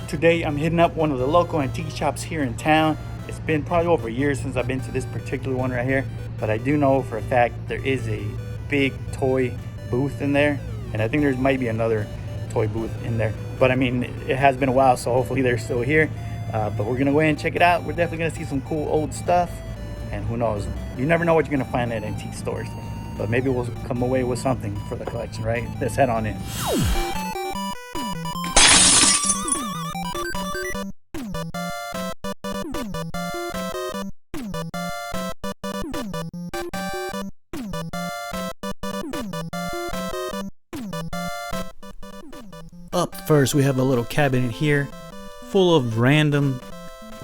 Today I'm hitting up one of the local antique shops here in town. It's been probably over a year since I've been to this particular one right here, but I do know for a fact there is a big toy booth in there, and I think there might be another toy booth in there. But I mean, it has been a while, so hopefully they're still here. But we're gonna go ahead and check it out. We're definitely gonna see some cool old stuff, and who knows? You never know what you're gonna find at antique stores. But maybe we'll come away with something for the collection, right? Let's head on in. Up first, we have a little cabinet here full of random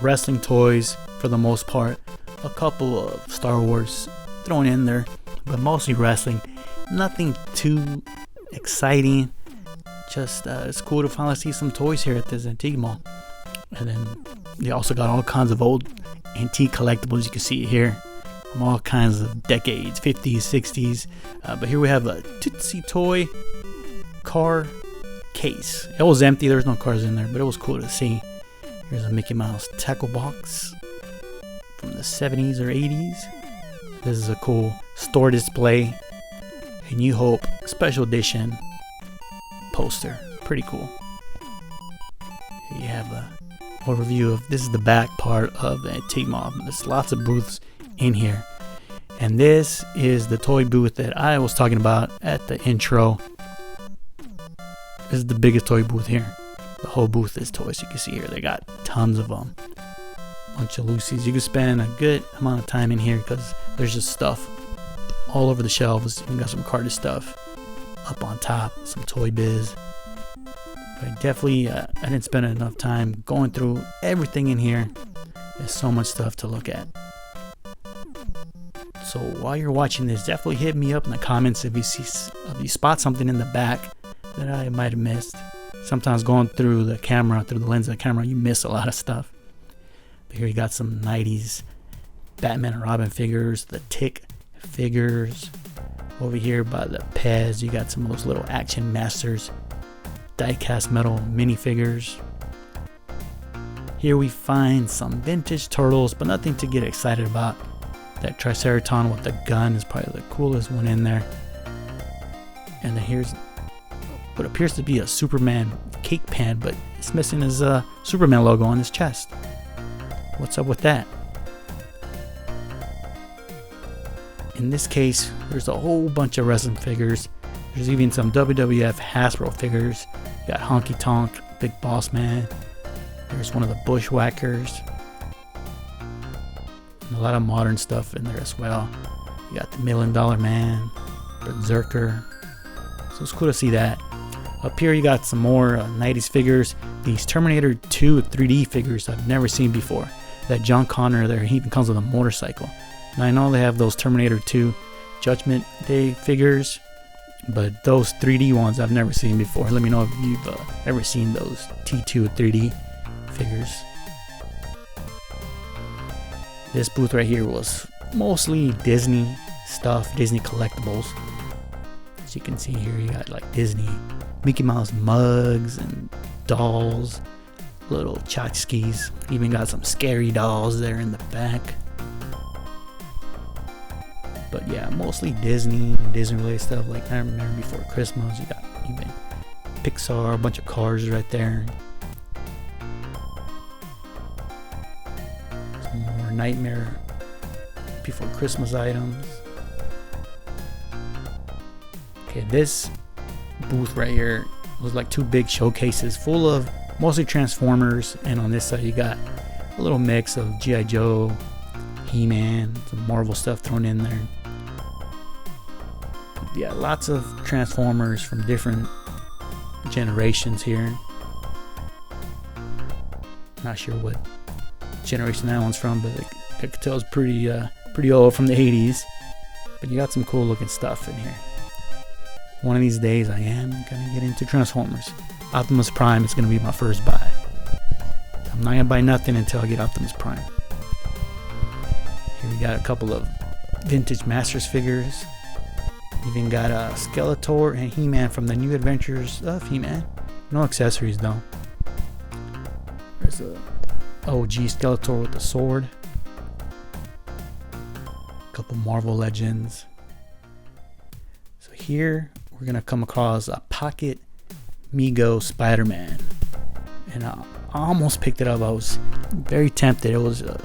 wrestling toys for the most part. A couple of Star Wars thrown in there, but mostly wrestling. Nothing too exciting. Just it's cool to finally see some toys here at this antique mall. And then they also got all kinds of old antique collectibles. You can see here from all kinds of decades, 50s, 60s. But here we have a Tootsie Toy car case. It was empty, there was no cars in there, but it was cool to see. Here's a Mickey Mouse tackle box from the 70s or 80s. This is a cool store display. A New Hope special edition poster. Pretty cool. Here you have a overview of, this is the back part of the antique mall. There's lots of booths in here. And this is the toy booth that I was talking about at the intro. This is the biggest toy booth here. The whole booth is toys. You can see here they got tons of them. Bunch of Lucy's. You can spend a good amount of time in here because there's just stuff all over the shelves. You got some carded stuff up on top, some Toy Biz. But definitely, I didn't spend enough time going through everything in here. There's so much stuff to look at. So while you're watching this, definitely hit me up in the comments if you spot something in the back that I might have missed. Sometimes going through the camera, through the lens of the camera, you miss a lot of stuff. But here you got some 90s Batman and Robin figures, the Tick figures. Over here by the Pez, you got some of those little Action Masters die-cast metal minifigures. Here we find some vintage turtles, but nothing to get excited about. That Triceraton with the gun is probably the coolest one in there. And then here's what appears to be a Superman cake pan, but it's missing his Superman logo on his chest. What's up with that? In this case, there's a whole bunch of wrestling figures. There's even some WWF Hasbro figures. You got Honky Tonk, Big Boss Man. There's one of the Bushwhackers. And a lot of modern stuff in there as well. You got the $1 Million Man, Berserker. So it's cool to see that. Up here you got some more 90s figures. These Terminator 2 3D figures I've never seen before. That John Connor there, he even comes with a motorcycle. And I know they have those Terminator 2 Judgment Day figures, but those 3D ones I've never seen before. Let me know if you've ever seen those T2 3D figures. This booth right here was mostly Disney stuff, Disney collectibles. As you can see here, you got like Disney Mickey Mouse mugs and dolls, little tchotchkes. Even got some scary dolls there in the back. But yeah, mostly Disney related stuff. Like I remember before Christmas, you got even Pixar, a bunch of cars right there. Some more Nightmare Before Christmas items. Okay, this booth right here was like two big showcases full of mostly Transformers, and on this side you got a little mix of G.I. Joe, He-Man, some Marvel stuff thrown in there. Yeah, lots of Transformers from different generations here. Not sure what generation that one's from, but I could tell it's pretty old, from the 80s. But you got some cool looking stuff in here. One of these days I am gonna get into Transformers. Optimus Prime is gonna be my first buy. I'm not gonna buy nothing until I get Optimus Prime. Here we got a couple of vintage Masters figures. Even got a Skeletor and He-Man from the New Adventures of He-Man. No accessories though. There's a OG Skeletor with the sword. A couple Marvel Legends. So here we're gonna come across a Pocket Mego Spider-Man, and I almost picked it up. I was very tempted. It was I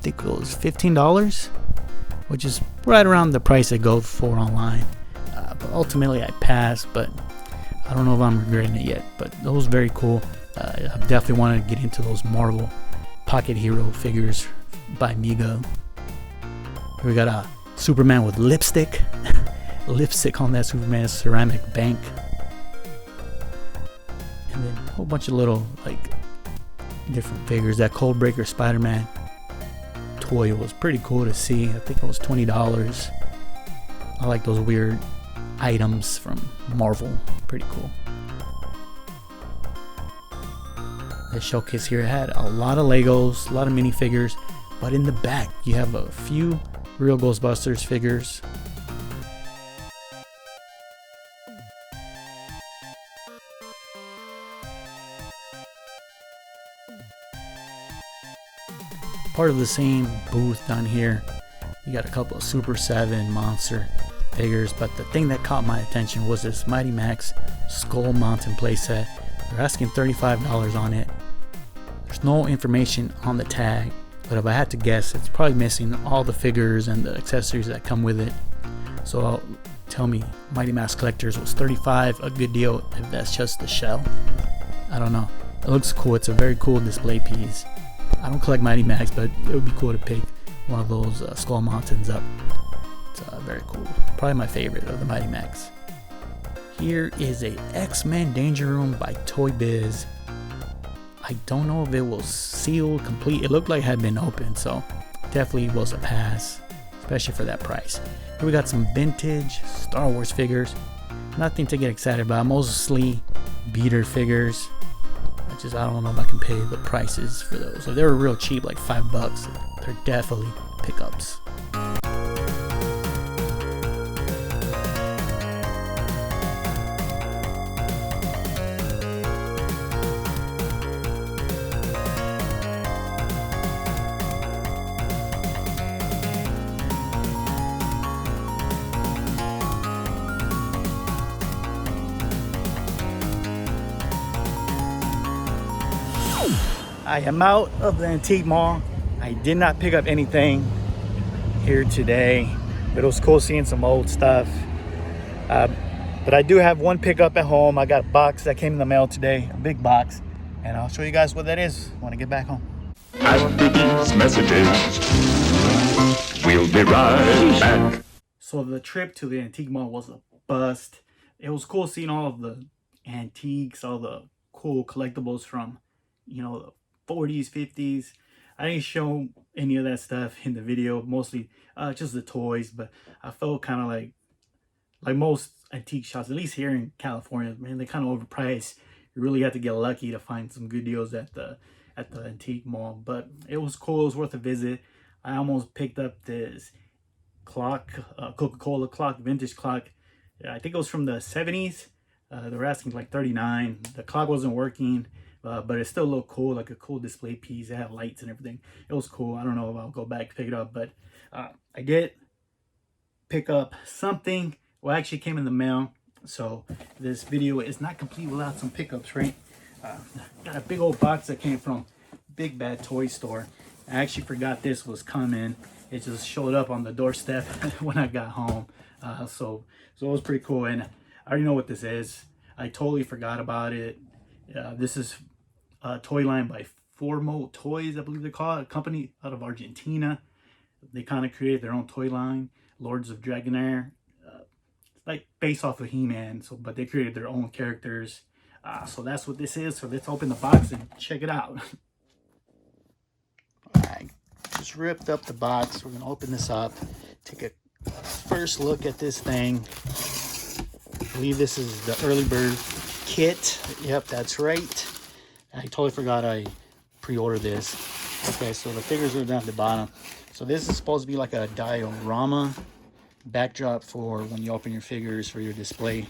think it was $15, which is right around the price they go for online. But ultimately I passed, but I don't know if I'm regretting it yet. But it was very cool. I definitely wanted to get into those Marvel Pocket Hero figures by Mego. Here we got a Superman with lipstick. Lipstick on that Superman ceramic bank. And then a whole bunch of little like different figures. That Codebreaker Spider-Man toy was pretty cool to see. I think it was $20. I like those weird items from Marvel. Pretty cool. The showcase here had a lot of Legos, a lot of minifigures, but in the back you have a few real Ghostbusters figures. Part of the same booth down here, you got a couple of Super 7 monster figures, but the thing that caught my attention was this Mighty Max Skull Mountain playset. They're asking $35 on it. There's no information on the tag, but if I had to guess, it's probably missing all the figures and the accessories that come with it. So tell me, Mighty Max Collectors, was $35 a good deal if that's just the shell? I don't know. It looks cool. It's a very cool display piece. I don't collect Mighty Max, but it would be cool to pick one of those Skull Mountains up. It's very cool. Probably my favorite of the Mighty Max. Here is a X-Men Danger Room by Toy Biz. I don't know if it was sealed complete. It looked like it had been opened, so definitely was a pass, especially for that price. Here we got some vintage Star Wars figures. Nothing to get excited about. Mostly beater figures. I don't know if I can pay the prices for those. If they were real cheap, like $5, they're definitely pickups. I am out of the antique mall. I did not pick up anything here today, but it was cool seeing some old stuff. But I do have one pickup at home. I got a box that came in the mail today, a big box, and I'll show you guys what that is when I get back home. After these messages, we'll be right back. So the trip to the antique mall was a bust. It was cool seeing all of the antiques, all the cool collectibles from, you know, the 40s, 50s. I didn't show any of that stuff in the video, mostly just the toys, but I felt kind of like most antique shops, at least here in California, man, they kind of overpriced. You really have to get lucky to find some good deals at the antique mall, but it was cool. It was worth a visit. I almost picked up this clock, Coca-Cola clock, vintage clock. I think it was from the 70s. They were asking like $39. The clock wasn't working. But it still looked cool, like a cool display piece. It had lights and everything. It was cool. I don't know if I'll go back to pick it up, but I did pick up something. Well, actually came in the mail. So this video is not complete without some pickups, right? Got a big old box that came from Big Bad Toy Store. I actually forgot this was coming. It just showed up on the doorstep when I got home. So it was pretty cool. And I already know what this is. I totally forgot about it. This is a toy line by Formo Toys, I believe they call it, a company out of Argentina. They kind of created their own toy line, Lords of Dragonair. It's like based off of He-Man, but they created their own characters. So that's what this is. So let's open the box and check it out. Alright, just ripped up the box. We're gonna open this up, take a first look at this thing. I believe this is the early bird kit. Yep, that's right. I totally forgot I pre-ordered this. Okay, so the figures are down at the bottom. So this is supposed to be like a diorama backdrop for when you open your figures for your display.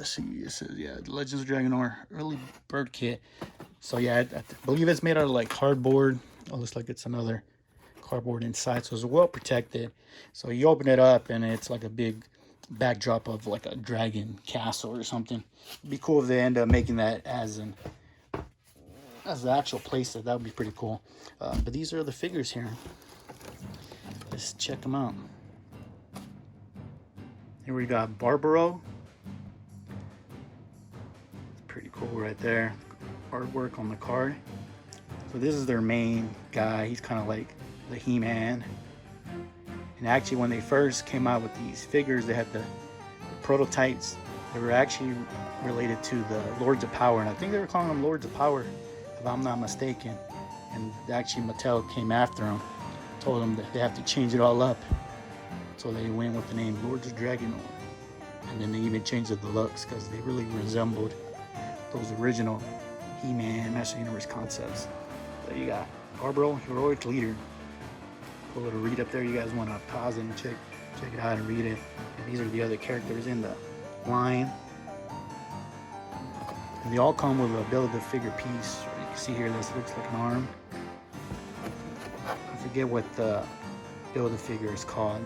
let's see. It says, yeah, Legends of Dragonor early bird kit. So yeah, I believe it's made out of like cardboard. Oh, looks like it's another cardboard inside, so it's well protected. So you open it up and it's like a big backdrop of like a dragon castle or something. It'd be cool if they end up making that as the actual playset. That would be pretty cool. But these are the figures here. Let's check them out. Here we got Barbaro. Pretty cool right there. Artwork on the card. So this is their main guy. He's kind of like the He-Man. And actually, when they first came out with these figures, they had the prototypes. They were actually related to the Lords of Power, and I think they were calling them Lords of Power, if I'm not mistaken. And actually, Mattel came after them, told them that they have to change it all up. So they went with the name Lords of Dragonor. And then they even changed the looks because they really resembled those original He-Man Master Universe concepts. There you got Barbaro, Heroic Leader. Cool little read up there. You guys want to pause and check it out and read it. And these are the other characters in the line. And they all come with a Build-A-Figure piece. You can see here, this looks like an arm. I forget what the Build-A-Figure is called.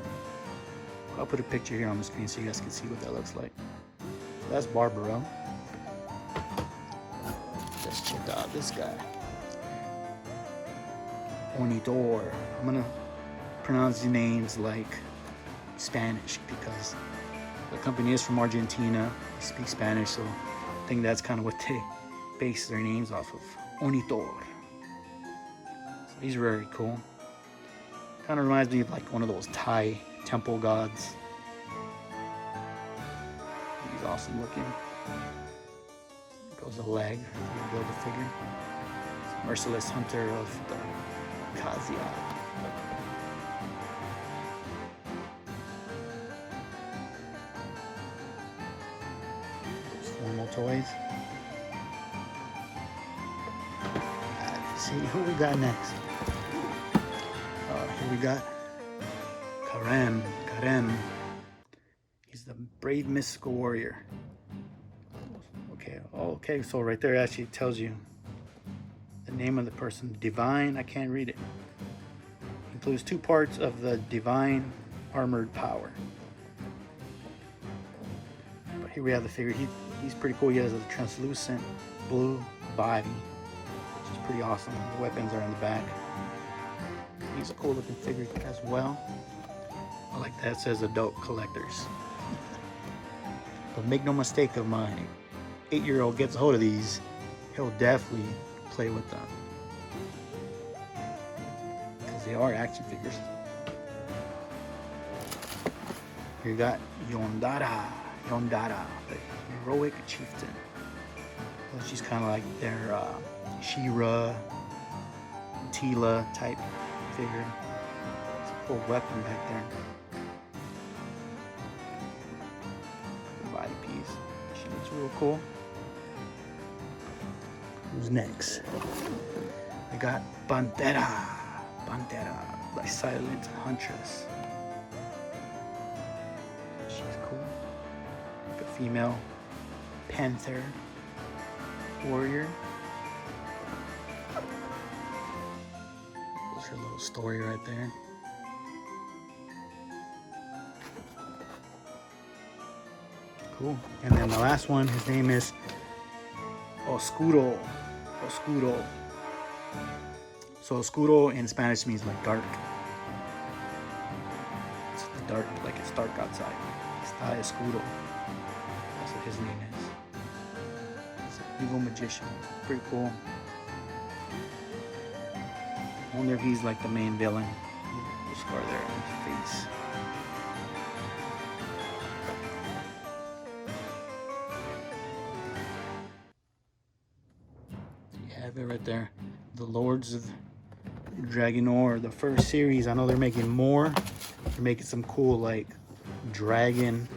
I'll put a picture here on the screen so you guys can see what that looks like. So that's Barbaro. Let's check out this guy. Onidor. I'm gonna pronounce the names like Spanish because the company is from Argentina. They speak Spanish, so I think that's kind of what they base their names off of. Onidor. So he's very cool. Kind of reminds me of like one of those Thai temple gods. He's awesome looking. Goes a leg. You build a figure. Merciless hunter of the Khazia. Formal toys. Let's see who we got next. Here we got Karem. He's the brave mystical warrior. Okay, so right there actually tells you the name of the person. Divine, I can't read it. Includes 2 parts of the divine armored power. But here we have the figure. He's pretty cool. He has a translucent blue body, which is pretty awesome. The weapons are in the back. He's a cool looking figure as well. I like that. It says adult collectors. But make no mistake, of my 8-year-old gets a hold of these, he'll definitely play with them. Because they are action figures. You got Yondara, the heroic chieftain. So she's kind of like their She-Ra, Tila type figure. It's a cool weapon back there. Body piece. She looks real cool. Who's next? I got Pantera, the silent huntress. She's cool. Like a female panther warrior. There's her little story right there. Cool. And then the last one, his name is Oscuro. So Oscuro in Spanish means like dark. It's dark, like it's dark outside. Está Oscuro. That's what his name is. He's an evil magician. Pretty cool. I wonder if he's like the main villain. The scar there on his face. Have it right there. The Lords of Dragonor, the first series. I know they're making more. They're making some cool like dragon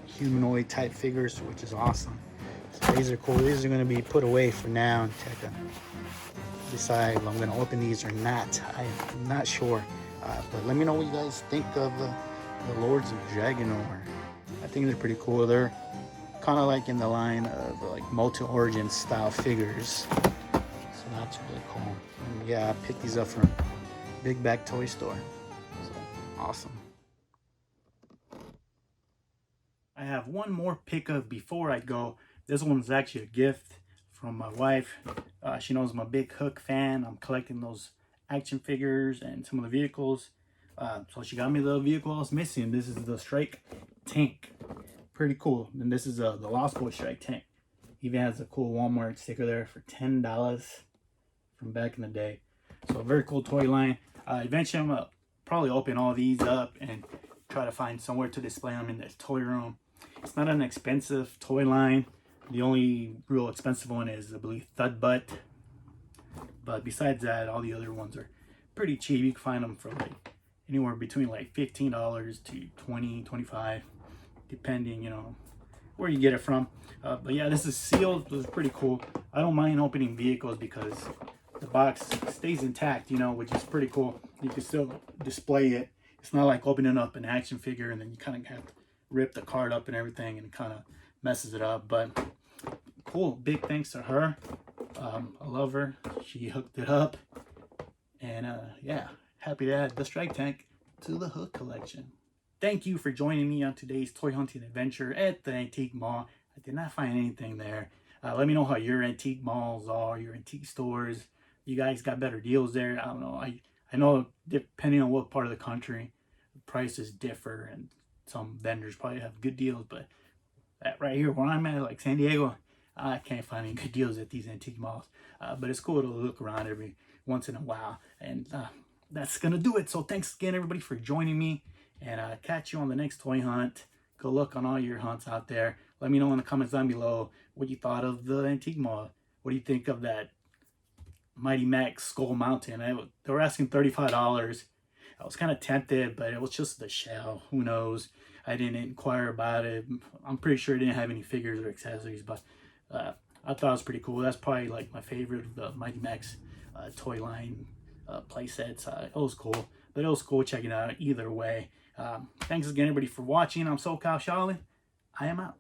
humanoid type figures, which is awesome. So these are cool. These are going to be put away for now until I can decide if I'm going to open these or not. I'm not sure. But let me know what you guys think of the Lords of Dragonor. I think they're pretty cool. They're kind of like in the line of like multi-origin style figures. So that's really cool. And yeah, I picked these up from Big Bag Toy Store. So awesome. I have one more pickup before I go. This one's actually a gift from my wife. She knows I'm a big Hook fan. I'm collecting those action figures and some of the vehicles. So she got me the vehicle I was missing. This is the Strike tank. Pretty cool. And this is the Lost Boy Strike tank. Even has a cool Walmart sticker there for $10 from back in the day. So a very cool toy line. Eventually I'm gonna probably open all these up and try to find somewhere to display them in this toy room. It's not an expensive toy line. The only real expensive one is, I believe, Thud Butt. But besides that, all the other ones are pretty cheap. You can find them for like anywhere between like $15 to $20, $25, depending, you know, where you get it from. But yeah, this is sealed. It was pretty cool. I don't mind opening vehicles because the box stays intact, you know, which is pretty cool. You can still display it. It's not like opening up an action figure and then you kind of have to rip the card up and everything, and it kind of messes it up. But cool. Big thanks to her. I love her. She hooked it up. And yeah, happy to add the Strike tank to the Hook collection. Thank you for joining me on today's toy hunting adventure at the antique mall. I did not find anything there. Let me know how your antique malls are, your antique stores. You guys got better deals there? I don't know. I know depending on what part of the country, the prices differ, and some vendors probably have good deals, but right here where I'm at, like San Diego, I can't find any good deals at these antique malls. But it's cool to look around every once in a while. And that's going to do it. So thanks again, everybody, for joining me. And catch you on the next toy hunt. Go look on all your hunts out there. Let me know in the comments down below what you thought of the antique mall. What do you think of that Mighty Max Skull Mountain? They were asking $35. I was kind of tempted, but it was just the shell. Who knows? I didn't inquire about it. I'm pretty sure it didn't have any figures or accessories, but I thought it was pretty cool. That's probably like my favorite of the Mighty Max toy line play sets. It was cool, but it was cool checking it out either way. Thanks again, everybody, for watching. I'm SoCal Shaolin. I am out.